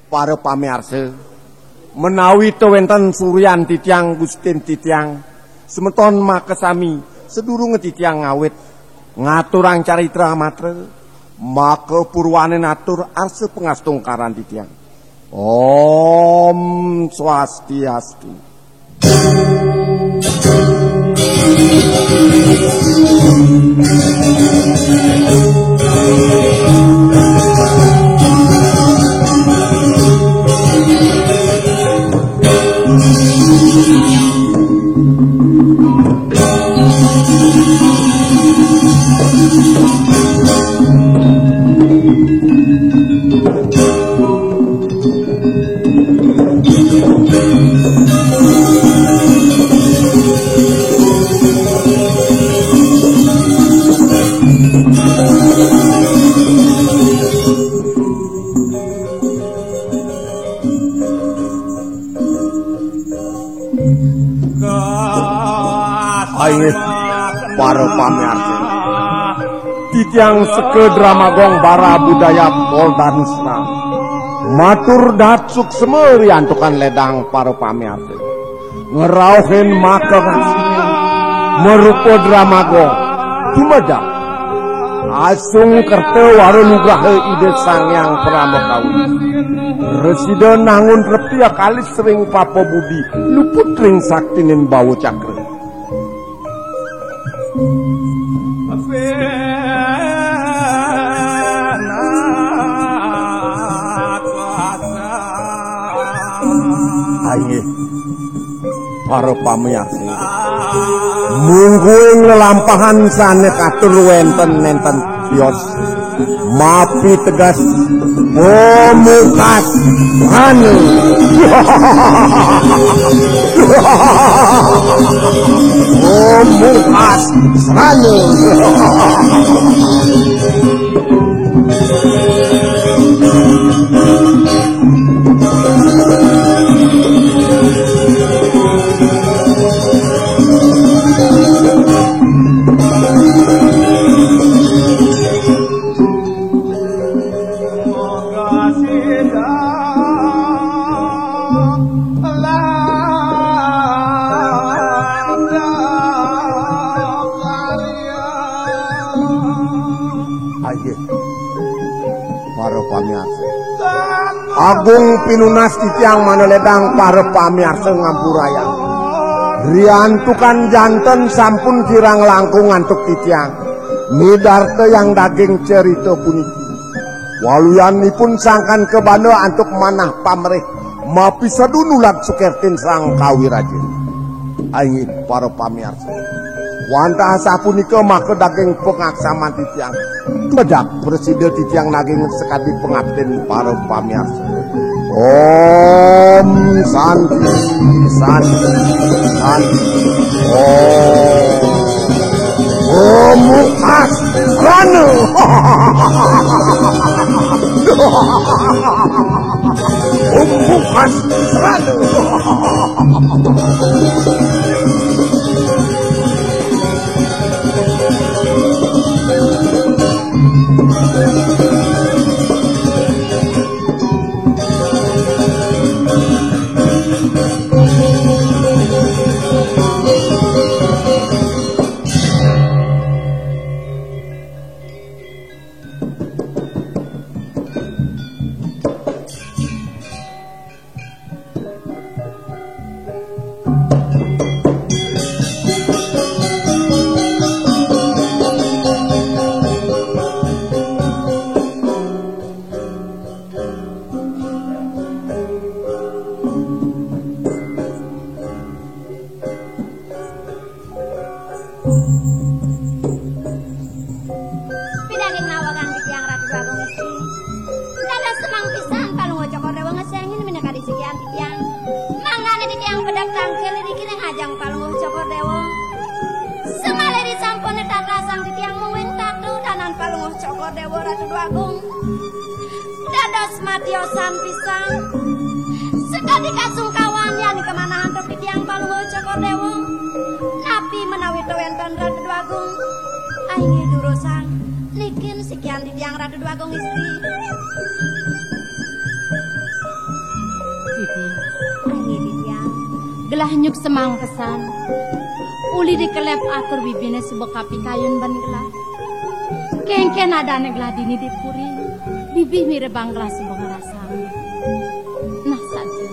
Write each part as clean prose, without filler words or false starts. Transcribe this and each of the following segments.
para pamirsa, menawi teu wonten suryan titiang Gustin titiang, semeton makesami sedurunge titiang ngawit ngaturang caritra matre, maka purwane natur arsa pengastungkaran titiang. Om Swastiastu. Para pamirsa, titiang seke Dramagong bara budaya Poldan Serang matur datsuk semeri antukan ledang para pamirsa ngerauhin maka merupa Dramagong tumedang asung kerte warunugrahe ide sangyang pramokawi resida nangun repia kali sering papa budi luput ring saktinin bawu cakra. Aye, para pamirsa, mungguing lelampahan sane katur wenten bios, mapi tegas, mukas, anu, mukas, anu. Agung pinunas titiang manoledang para pamirsa ngampuraya. Riantukan janten sampun kirang langkung antuk titiang. Midarte yang daging cerita puniki. Waluyanipun sangkan ke banda antuk manah pamrih. Mapi sadunulat sukertin sang kawirajin. Ayo para pamirsa. Wanta sapunika maka daging pengaksaman titiang. Bedak presiden titiang naging sekadi pengabden para pamirsa. Om Santi Santi Santi. Om Mukas Ranu. Om Mukas Ranu. Matiosan pisang sekali kasungkawan yani kemana hantu pitiang palungo Cokordewo napi menawi wenten Ratu Dwagung aini durosang nikin sekian di tiang Ratu Dwagung istri Bibi. Ayo Titiang. Gelah nyuk semang kesan. Uli dikelep atur bibine sebuah kapi kayun ban gelah. Kengken ada gelah dini dipuri. Bibi mire bang gelah sebuah ngerasang. Nah saja.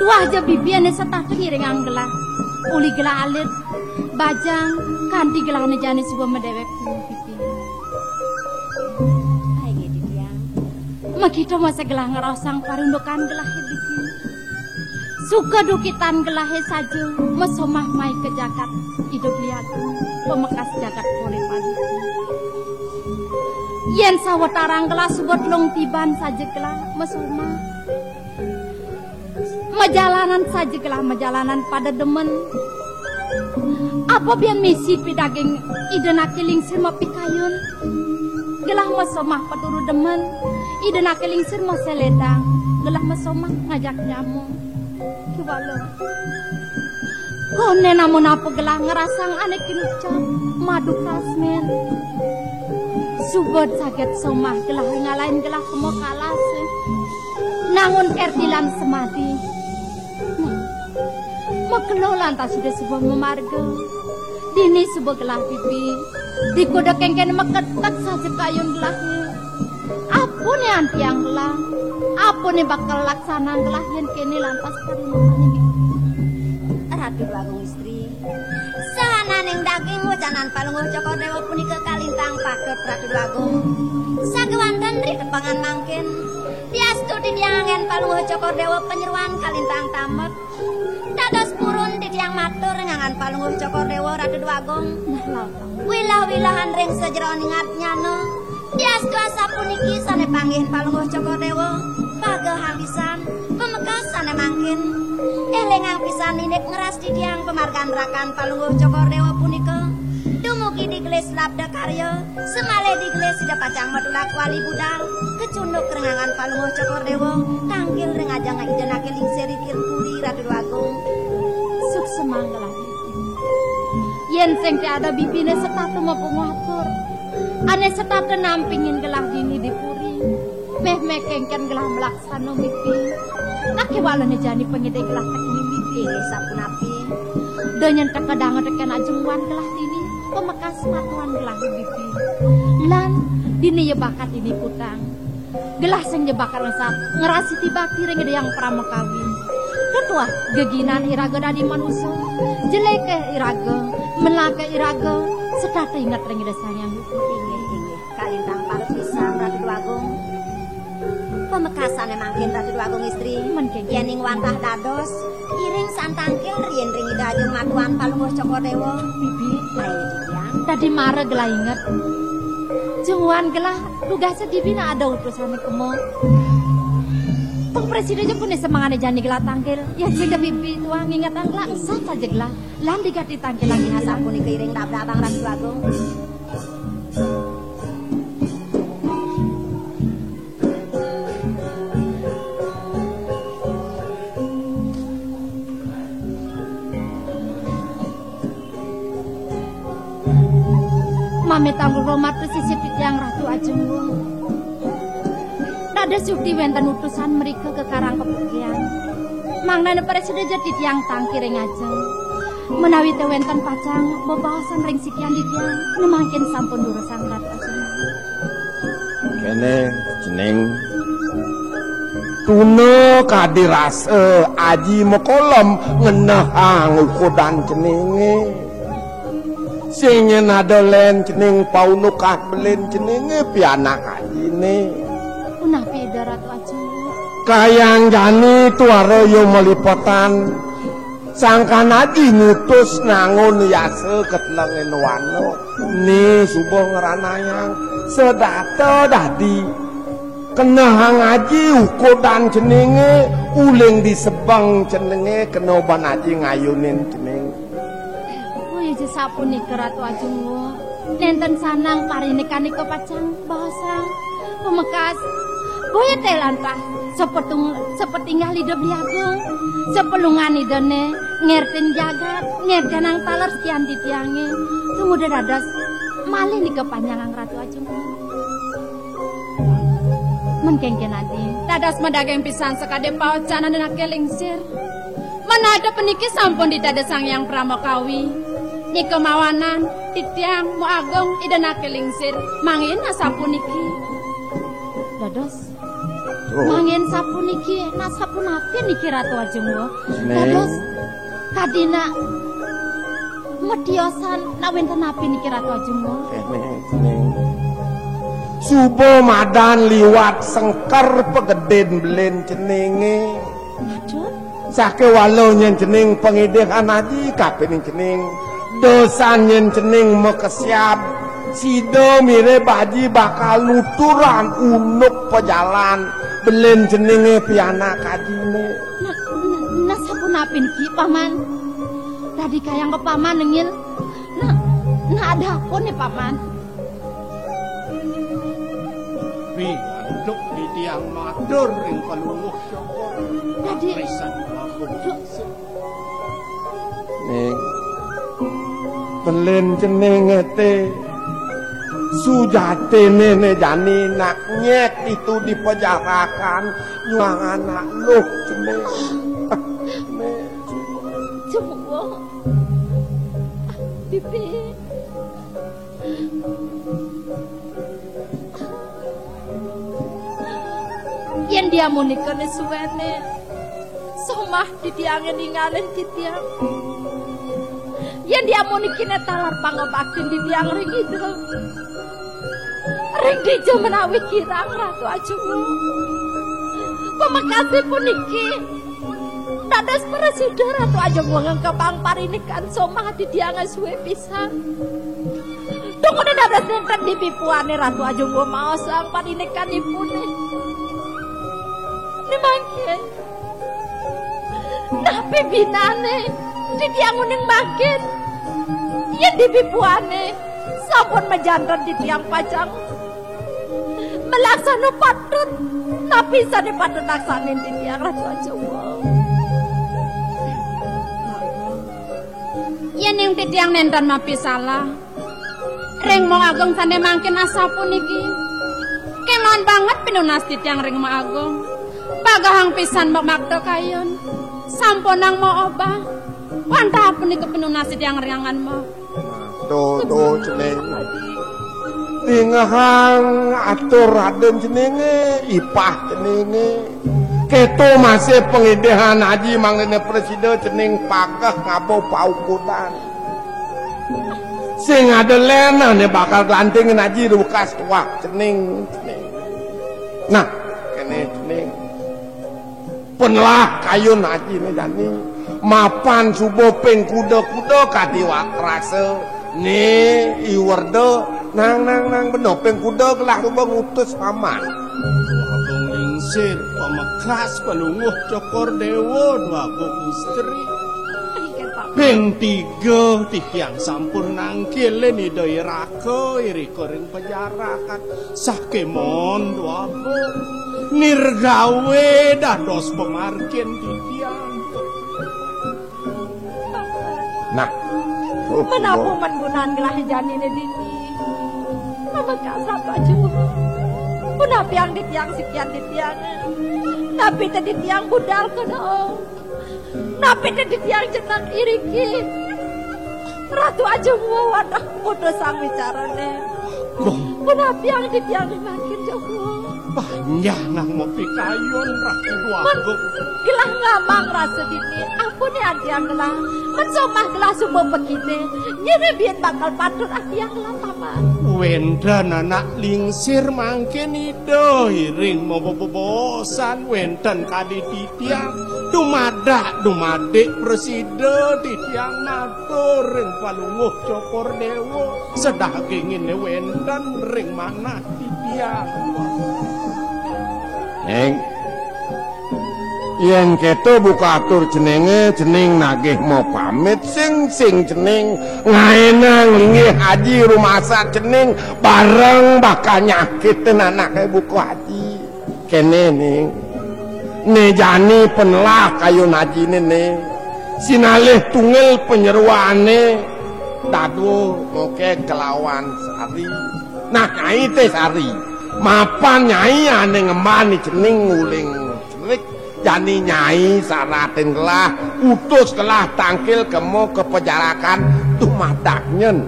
Dua aja bibi ane setatu ngiring gelah. Uli gelah alit. Bajang kanti gelah nejani sebuah medewek bibi. Ayo Titiang. Makita masa gelah ngerasang parundukan gelah bibi. Suka dukitan gelahe saja mesomah mai ke jagat hidup lihat pemekas jagat puripan. Yen sawatarang gelah subot long tiban saja gelah mesomah. Majalanan saja gelah majalanan pada demen. Apa bian misi pidaging idenake lingsir mapikayun. Gelah mesomah paturu demen idenake lingsir moseledang. Gelah mesomah ngajak nyamuk. Kiwalo. Kone namun apa gelah ngerasang aneh kinucap madu kasmen. Subot sakit somah gelah ngalahin gelah kemo kalas. Nangun kertilan semadi. Mekelolan tak sudah sebuah memarga. Dini sebuah gelah bibi. Dikoda kengken meketak saja kayun gelahnya. Apa nih antiang gelah? Apa nih bakal laksana gelah yang kini lantas karinanya Ratu Agung istri. Sahana ning daging wacanan palungguh Cokor Dewa punika kalintang paket Ratu Agung. Sagewanten ribet pangan mangkin. Diastu didiangen palungguh Cokor Dewa penyeruan kalintang tamet. Dados purun didiang matur ngangan palungguh Cokor Dewa Ratu Agung. Wilah-wilahan ring sejeroning nyana. Diastu asapuniki sane panggih palungguh Cokor Dewa. Pagehang pisan pemekas sane mangkin. Elengang pisan ninik ngeras didiang pemargan rakan palungguh Cokor Dewa punika. Dumugi digelis labda karya, semale digelis sida pacang medulak wali budal. Kecunduk rengangan palungguh Cokor Dewa, tanggil rengajang idenake lingsiri tirpuri Ratu Agung. Suk semanglah yen sing tiada bibine setatu maupun ngatur. Ane setatu nampingin gelah dini dipuri. Meh kengken gelah melaksana mimpi. Naki walane jani pengide gelah tekni mimpi sapun api. Donyen tekadang teken ajengwan gelah dini pemekas matuan gelah mimpi. Lan dini ye bakat ini putang. Gelah sing nyebakar resap ngerasi tiba ring yang pramekawi. Ketua geginan iraga dadi manusia. Jeleke iraga, menake iraga, setata ingat ring desanya mimpi. Kalintang parut pisan Ratu Agung. Pemekasan emangkin Ratu Agung istri yening wantah dados iring santangkil rien ring ida ajeng matuan palungguh Cokor Dewa bibi ayo didiang tadi mare gelah inget jengwan gelah tugas dibina ada utusan kemo peng presiden pun semangane jani gelah tangkil ya jika bibi tuang ingat angla sah saja gelah lan digati tangkil lagi hasapuni keiring dabda abang Ratu Agung. Mami tanggul romat sisipit yang Ratu Ajenggung. Dada sukti wenten utusan mereka ke Karang Kepukian. Mangnane presiden jadi tiang tangkiring ajeng. Menawi te wenten pacang bebahasan ring sikian di tiang nemangkin sampun durusan Ratu Ajenggung. Kene jeneng tuna kadirase aji mekolom ngenahang ukodan jenenge. Sing nadolen jeneng paunukah belen jenenge pianak ajine. Unapi Ratu Ajenggung. Kayang jani tuaroyo melipotan sangkan aji ngutus nangun yase ketlengen wano ni subuh ngeranayang sedata dadi kenahang aji ukodan jenenge uling disebang jenenge kenoban aji ngayunin jenenge. Sapuni ke Ratu Ajenggung nenten sanang parinikani kepacang bahasa pemekas boya telantah sepetinggal hidup liagung sepelungan idone ngertin jagat ngertin ang talar sekian ditiangi tunggu dadas malih ni kepanjangan Ratu Ajenggung. Mengkengken adi, dadas medageng pisan sekade paucan anu nakelingsir. Manada peniki sampun didada sang yang pramokawi. Ni kemawanan, titiang mu agung ida nakelingsir, mangin asapuniki. Dados, mangin sapuniki, nasapunapi niki Ratu Ajengwa. Dados, kadina mediosan nawenten api niki Ratu Ajengwa. Subo madan liwat sengker pegeden belen jenenge. Aduh. Sake walau nyen jeneng pengidehan aji kapening jeneng dosan nyen jeneng mekesiap sido mire baji bakal nuturan unuk pejalan belen jenenge piana kadine. Nah sapunapi niki paman. Tadi kayang ke paman nengil. Nah ada apa nih paman? Untuk di tiang matur ring palungguh syukur. Tadi ning belen jenenge te sujate nene jani nak nyek itu dipejarakan nyuang anak loh jeneng. Cuma Bibi. Yen dia munikah suwene somah di tiangnya ninggalin di tiang. Yen dia munikine talar pangobaktin di tiang ring itu. Ring dijo menawi kirang Ratu Ajengwa. Pemakasih puniki dados presiden Ratu Ajengwa ngengkebang parinikan somah di tiangnya suwe pisan. Tunggu dados nenten di pipuane Ratu Ajengwa mau sang parinikan ipune. Mangke tapi binane di tiang uning makin yen di pipuane sampun mejantan di tiang pajang melaksana patut tapi bisa dipatut laksanin di tiang Ratu Ajengwa. Yen yang di tiang nenten mapi salah ring mau agung sane mangkin asapun iki keman banget pinunas di tiang ring mau agung. Bagahang pisan makdo kayon samponang mau obah wanta pun iku pinunasi yang riangan mo. Tuh jeneng tingahang atur Raden jenenge ipah jenenge keto masih pengidehan haji mangene presiden jeneng pagah ngabo paukutan sing adelena ne bakal lantingin haji rukas tua jeneng nah kene jeneng penlah kayun haji ne jani mapan subo peng kuda-kuda kadiwak rasa ne iwerdo nang beno peng kuda kelah subo ngutus paman Agung lingsir pamekras palunguh cokor dewa dua istri peng tiga tihyang sampun nangkile ni doi raka iri koring penjarakan sakemon dua nirgawe dados pemarkin tihyang. Nah, menapa penggunaan gelah janine dini? Mama kasar baju. Punapa yang ditiang sekian ditiang. Tapi tadi tiang budal kena. Tapi tadi tiang jenang iriki. Ratu Ajengwa wadah putus sang bicarane. Punapa yang ditiang makin jauh. Banyak nang mau pikayon Ratu Duagung. Gelah ngamang rasa dini. Ampun ya tiang gelah. Mensomah gelah semua begini. Nyeri biar bakal patut aku yang gelah paman. Wenten anak lingsir mangken ido hiring mau bobosan wenten kadi titiang dumadik presiden titiang nato ring palunguh cokor dewo sedah kengin wenten ring mana titiang Neng yen keto buka atur jenenge jeneng nagih mau pamit sing jeneng ngaenang linggih haji rumasa jeneng bareng bakal nyakitin anaknya buku haji kene ning ne jani penlah kayu haji ne sinalih tunggal penyeruane dadu ngoke kelawan sari nah nyai teh sari mapan nyai ane ngemani cening nguling cerik jani nyai saratin kelah utus kelah tangkil kemo kepejarakan tumadaknyen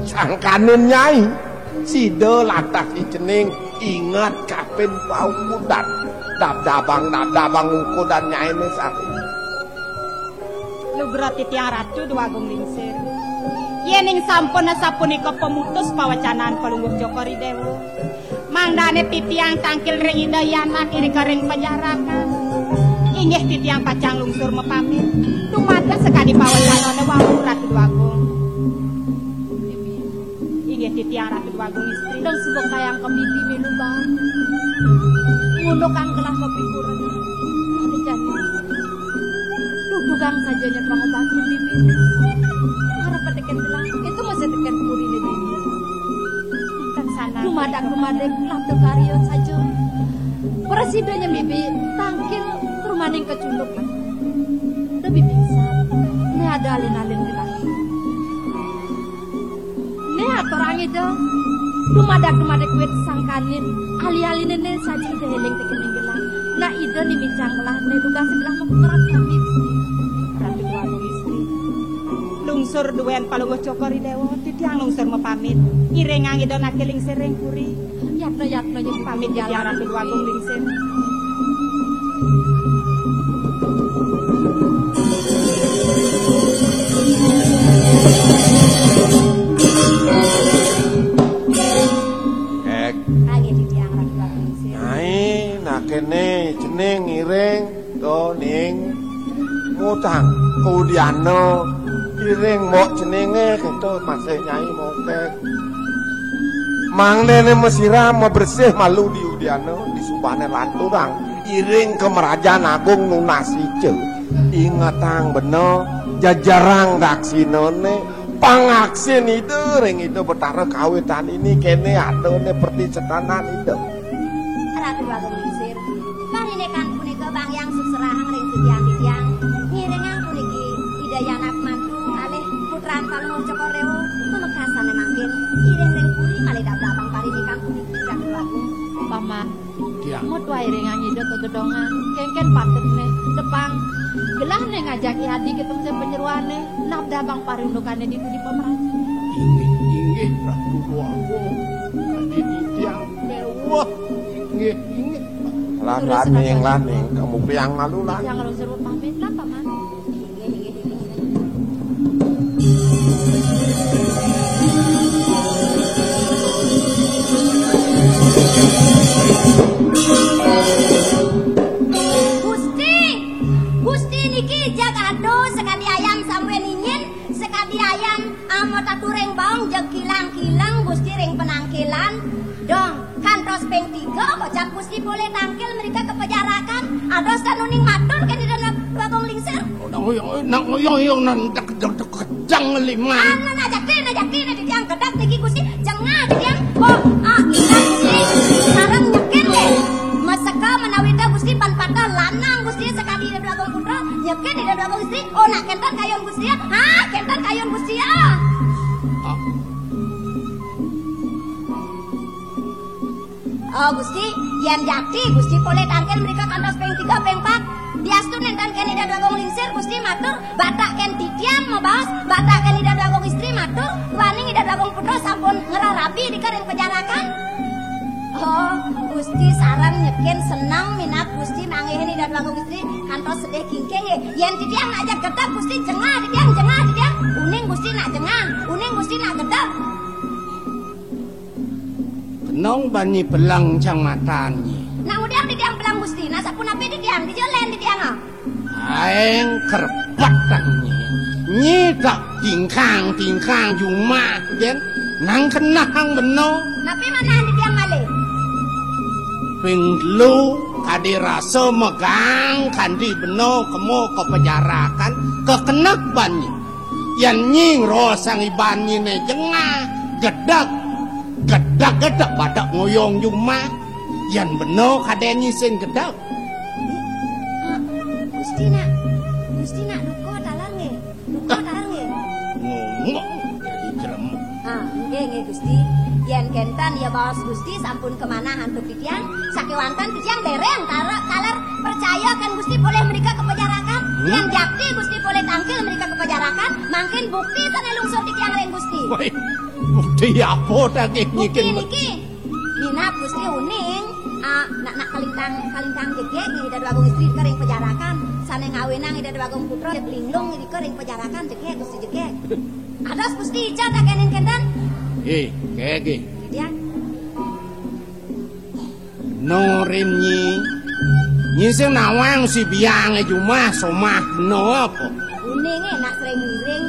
sangkanen nyai sida latah si cening ingat kapin pau kudat dabang kudan nyai ne sari lu berarti tiang ratu dua agung lingsir yening sampun sapunika pemutus pawacanaan Palungguh Joko Ridewo mangdane titiang tangkil ring Idayana kiri kering penjarakan inggih titiang pacang lungsur mepamit tumadas sekali pawacanane wau ratu dua agung inggih titiang ratu dua agung istri dan sebab kayang kebibi melu bang ngunukan kelah kepikuran jadi dudugang saja nyerang obatin bibi harap petikan kelah itu masih tekan puri di bibi kan sana rumadak lapto karyo saja presidennya bibi tangkil rumaning kecunduk lebih pingsan ini ada alin-alin kelah ini atorang itu rumadak wet sangkanin ali-alin ini saja deheling tekening gelang nah ide nih bincang kelah nih duga sebelah mengkerat kami ratu dua agung istri lungsur duwen Palungguh Joko Ridewo titiang lungsur mepamit irengang ida nakeling sereng puri yatno jadi pamit titiang ratu dua agung lingsir kene jeneng iring to ning ngutang kudiano iring mok jenenge keto masih nyai mokek manglene mesira mau bersih malu di udiano di subane lanturang iring kemerajaan agung nunasice ingatang beno jajarang daksinone pangaksin itu ring itu betara kawitan ini kene adone perti cetanan itu ratu agung lisir paninekan punika bang yang suserahang ring titiang-titiang ngiringang puniki Idayana mantu kalih putraan Palungguh Joko Ridewo pemekasane mangkin iring ring puri malih dabang paninekan puniki ratu agung paman mau tuai ringang ide kegedongan kengken patut nih depang gelah nih ngajaki hadi ketemu saya penyeruane nak dabang parindukannya di pemerintah inggih ratu dua agung hadi titiang mewah inggih laning kamu piang malulan yang kalau seru pamit lah paman Gusti niki jagado sekali ayam sampai ninyin sekali ayam amota tureng baung jeg kilang-kilang Gusti ring penangkilan dong kantos peng 3 kok jak Gusti boleh tangkil mereka kepejarakan ados tanuning matur kan di dalam bagong lingsir nak ngoyong nanti kejang lima najakin di tiang kedak niki Gusti jengah di tiang oh ikan Gusti sarang nyekin deh masaka menawida Gusti pan patah lanang Gusti sekali di bagong putra nyekin di bagong Gusti oh nak kentan kayon Gusti ya kentan kayon Gusti ya oh Gusti yang jati Gusti boleh tangkel mereka kantos peng 3 peng 4 diastu nentan kene da dagong lingsir Gusti matur batak ken titian mabas batak ken ida dagong istri matur waning ida dagong putra sampun ngerarapi di kering penjarakan oh Gusti saran nyeken senang minat Gusti mangihin ida dagong istri kantos sedih kingking yen titian aja gedap Gusti jengah titian uning Gusti nak jengah uning Gusti nak gedap kenong bani pelang cang matanya nah udah di tiang pelang Gusti nah sapun api di tiang di jalan di tiang aeng kerpatannya nyi tak tingkang juma jen nang kenang beno tapi mana di tiang malih ping lu kadi rasa megang kandi beno kemo kepejarakan kekenak banyi yan nying rosang ibanyi ne jengah gedak badak ngoyong juma yan beno kadeni sen gedak Gusti nak duko talang nge ngomong jadi jelem nge Gusti yen kentan ya baos Gusti sampun kemana hantu titiang sakewantan titiang dereng kalar percaya kan Gusti boleh mereka kepejarakan yang jakti Gusti boleh tangkil mereka kepejarakan mangkin bukti tanah lungsur titiang ren Gusti. Woi, bukti apa tak bukti niki minap Gusti uning nak kalintang jege di dadu agung istri kering pejarakan sane ngawinang di dadu agung putra linglung di kering pejarakan jege Gusti jege ados Gusti ica tak kenin kentan kege dia norin nyi sing nawang si biang cuma somah beno apa uning nak sering miring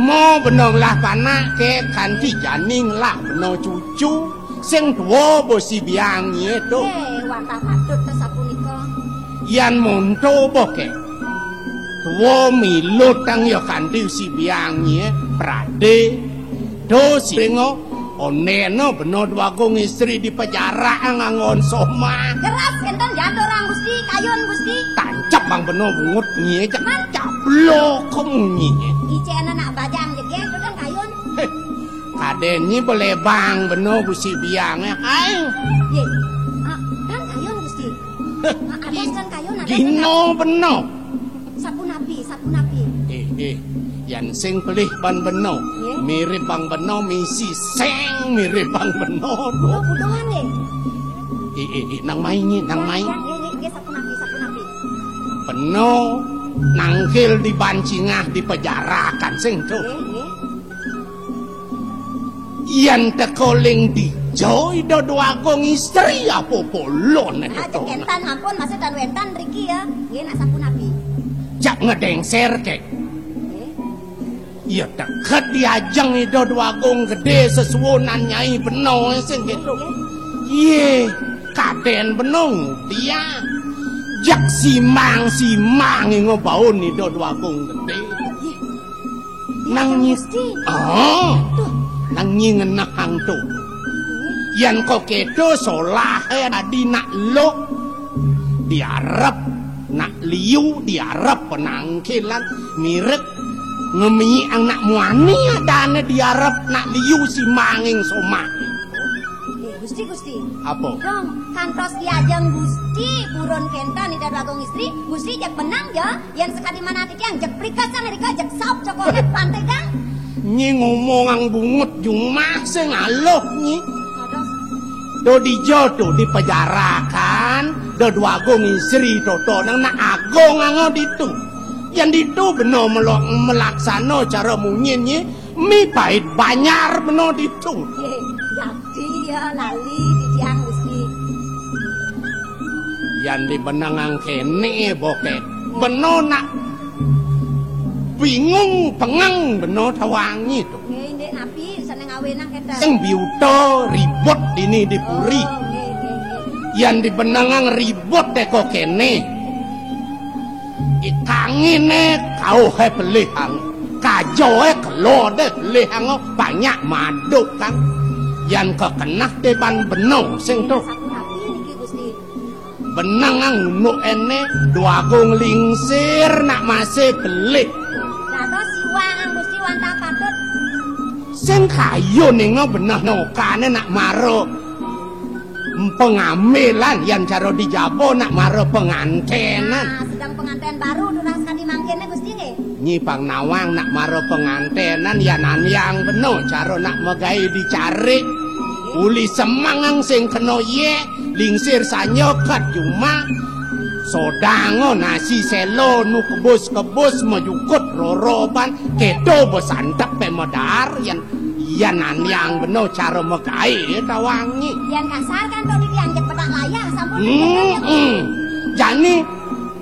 5 beno lah panak ke kanti janing lah beno cucu sing tuwa bo si biang nyi to wantah patut sapunika yan monto bo ke tuwa milut tang yo kanti si biang nyi prade do si rengo oneno beno dwagung istri di penjara ngangon somah keras enten jando orang Gusti kayun Gusti tancap bang beno bungut nyi tancap lo kamu nyi icena nak bajang jege itu kan kayun kaden nyi boleh bang beno busi biangnya hai ye kan kayun Gusti adas kan kayun adas gino beno sapu napi yan sing pelih ban beno mirip bang beno misi seng mirip bang beno do budohan nang mai nyi nang mai ye sapu napi beno nangkil di bancingah di pejarakan sing tuh yan tekoling di joy do dwagung istri apa polon itu kentan ampun masih dan wentan riki ya ye nak sapu napi jak ngedengser kek ya deket diajeng itu dwagung gede sesuunan nyai beno sing gitu ye kaden beno dia jak simang ngobaun itu dwagung gede nang nyi nang nyi ngenak hangtu yan kok kedo solah adi nak lo diarep nak liu diarep penangkilan mirip ngemi ang nak muani adane diarep nak liu si manging somah Gusti apa dong kantos diajeng Gusti buron kentan di dadu istri Gusti jak benang ya yang sekali mana titiang jak prikasan mereka jak sop cokolat pantai kang nyi ngomong ang bungut jumah sing aloh nyi do dijodoh di pejarakan do dwagung istri toto nang nak agong ango ditu yang ditu beno melaksano cara munyin nyi mi pahit banyar beno ditu jadi ya lali titiang Gusti yang di benangang kene boke beno nak bingung pengang beno tawangi tu ndek napi seneng awenang kentan sing biuto ribut ini di puri yang di benangang ribut teko kene ikangine kau he pelihang kajoe kelode pelihang banyak maduk kan yang kekenah depan beno sing tu benangang nu ene dwagung lingsir nak masih pelih terus siwang Gusti wantah patut sing kayu ning benah nokane nak maro pengamilan yang cara dijabo nak maro pengantenan sedang pengantin baru durang sekali mangkene Gusti nggih nyi pang nawang nak maro pengantenan ya nanyang beno cara nak megai dicari uli semangang sing kena ye lingsir sanyokat cuma sodango nasi selo nu kebus majukut roroban kedo besantak pemodar yan nanyang beno cara megai tawangi yang kasar kan to dianjek pedak layah sampun jani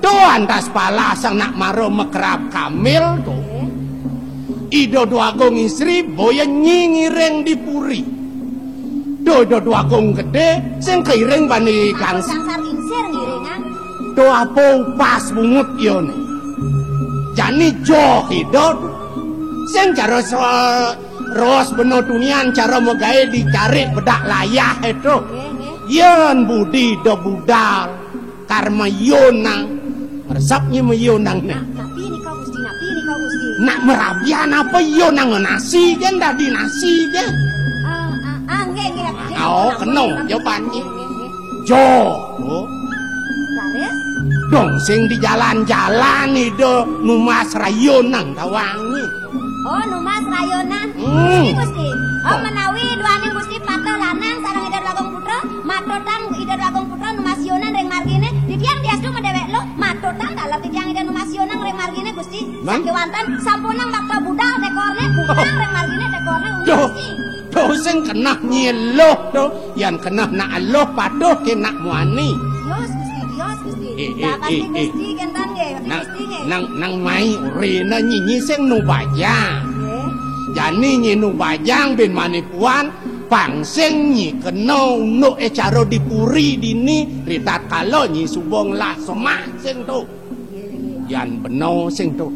do antas pala sang nak maro mekrab kamil to ido dwagung istri boya nyingireng di puri do dwagung gede sing keiring bani kang sangsar lingsir ngiringan do apa pas bungut yone jani jo hidot sing cara ros beno dunian cara megawe dicari bedak layah itu yen budi do budal karma yonang resapnya meyonang napi nih kau Gusti nak merabian apa yonang nasi kan dah di nasi kan Oh, kena jawabannya. Jo. Laris? Dong sing di jalan-jalan itu Numas Rayonan tawangi. Oh, Numas Rayonan. Gusti. Oh, menawi duane Gusti pato lanang sareng Ida Dagong Putra, matotang Ida Dagong Putra Numas Yonan ring margine. Ditiang diastu medewek lo, matotang dalam titiang Ida Numas Yonan ring margine Gusti. Sakiwanten sampunang makta budal dekorne, budal ring margine dekorne Gusti. Tuh sing kena nyeloh tuh, yang kena nak aloh padoh ke nak muani. Dios Gusti. Dah pasti Gusti kentan ge, Gusti ge. Nang mai urina nyinyi sing nu bajang. Jani nyi nu bajang ben manipuan pangsing nyi kena nu ecaro dipuri dini ritat kalo nyi subong lah somah sing tu. Yan beno sing tu.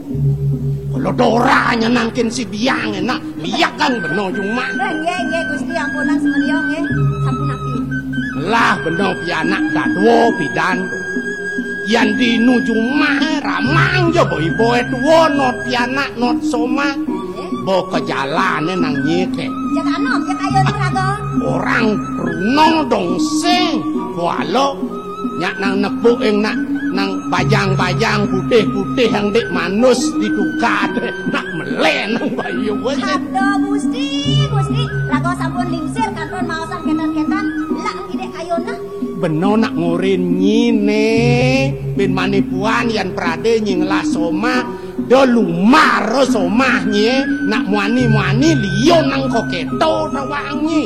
Kalau dora nyenangkin si biang enak liak kan beno cuma. Nggih Gusti ampunan semelia nggih. Sampun api. Lah beno pianak dadwo bidan. Yan di nuju mah ramang jo boy tuwo not pianak not soma. Bo ke jalannya nang nyeke. Jangan nom, jangan ayo rago. Orang runong dong sing. Walau nyak nang nepuk yang nang bajang-bajang putih-putih yang dek manus ditukar nak meleh nang bayu wes. Aduh Gusti. Rago sampun lingsir kanton maosan kentan-kentan. Lah ide ayona. Beno nak ngurin nyine ben manipuan yan prade nying la soma do lumar somahnya nak muani liyo nang koketo tawangi.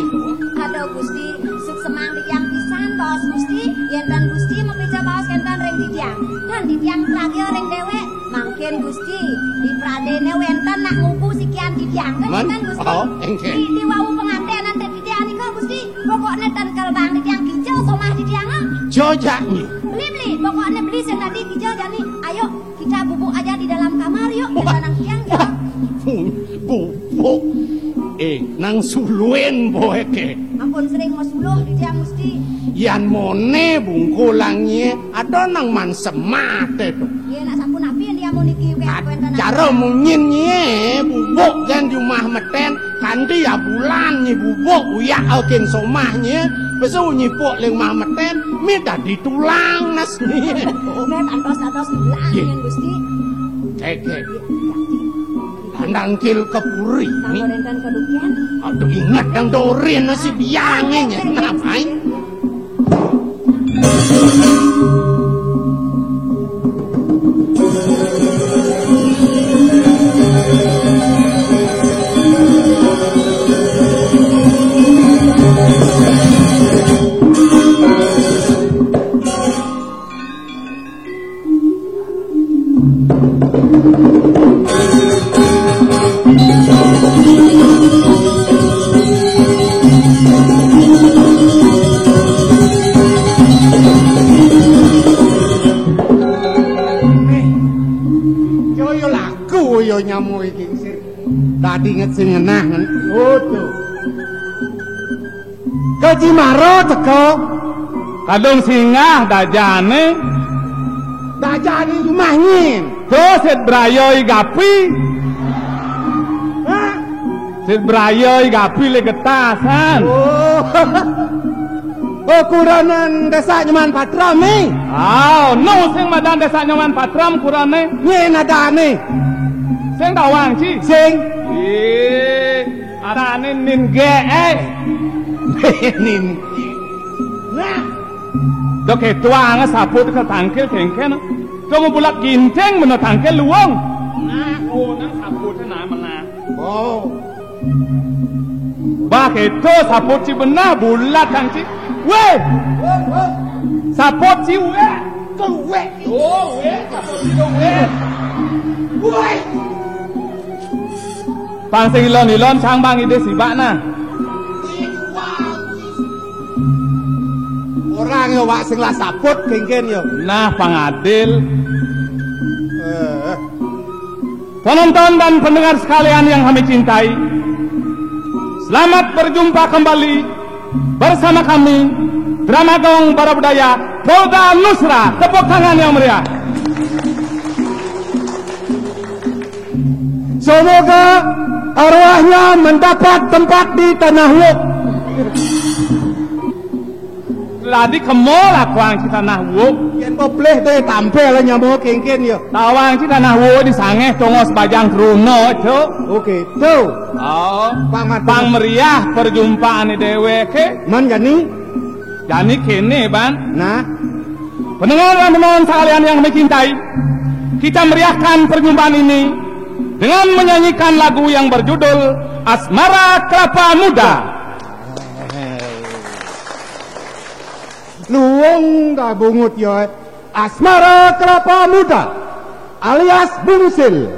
Aduh Gusti, suk semang ditiang pisan bos Gusti. Yen dan Gusti mepica baos kentan ring ditiang. Dan ditiang prage ring dewe. Mangkin Gusti, di pradene wenten nak nguku sikian ditiang kan Gusti. Oh, engke. Di wau pengantenan ditiang nika Gusti. Pokoknya tan kalbang ditiang kijau somah ditiang. Jojaknya. Beli, pokoknya beli sing tadi kijau jani. Ayo kita bubuk aja di dalam kamar yuk. Kita nang tiang ya. Bubuk. Nang suluen boe ke. Ampun sering mau suluh di tiang Gusti. Yan mone bungkulangnya ada nang man semate tuh. Iya nak sampun api yang dia mau niki cara munyinnya bubuk kan di rumah meten kanti ya bulan nih bubuk uyak alkin somahnya besu nyipuk leng mah meten minta ditulang nas nih. Met atos bulan yang Gusti. Keke. Nangkil kepuri nih. Nanggorenkan kedukian. Aduh ingat yang dorin nasi biangnya ngapain? Nyamu iki sir. Tadi nget sing enah ngen. Oh tuh. Kaji maro teko. Kadung singah dajane. Dajane rumahnya. Tuh sit brayoi gapi. Hah? Sit brayoi gapi le getasan. Oh. Oh kuranan desa Nyoman Patram nih. Oh, no sing madan desa Nyoman Patram kurane. Nyen adane. Sing tawang ci. Sing. Adane nin GS. Nin. Nah. Dok tuang saput ke tangkel kengken. Kamu bulat ginteng meno tangkel luang. Nah, oh nang saput na mana. Oh. Bah itu saput ci benar bulat kang ci. Weh. Saput ci weh. Kewe. Oh, weh saput ci weh. Woi. Pangsing ilon sang bang ide si bakna. Orang yo wak sing lah saput kengken yo. Nah pangadil. Penonton dan pendengar sekalian yang kami cintai, selamat berjumpa kembali bersama kami Dramagong Bara Budaya Polda Nusra. Tepuk tangan yang meriah. Semoga arwahnya mendapat tempat di tanah Luk. Ladi kemola kuang kita nahwu. Yen boleh teh tampil nyamo kengken ya. Tawang kita nahwu di sangeh tongos bajang kruno cuk. Oke, tuh. Oh, Pamat pang meriah perjumpaan dewe ke. man jani. Jani kene ban. Nah, Pendengar dan teman sekalian yang kami cintai, kita meriahkan perjumpaan ini dengan menyanyikan lagu yang berjudul Asmara Kelapa Muda. luwung da bungut ya. Asmara Kelapa Muda alias Bungsil.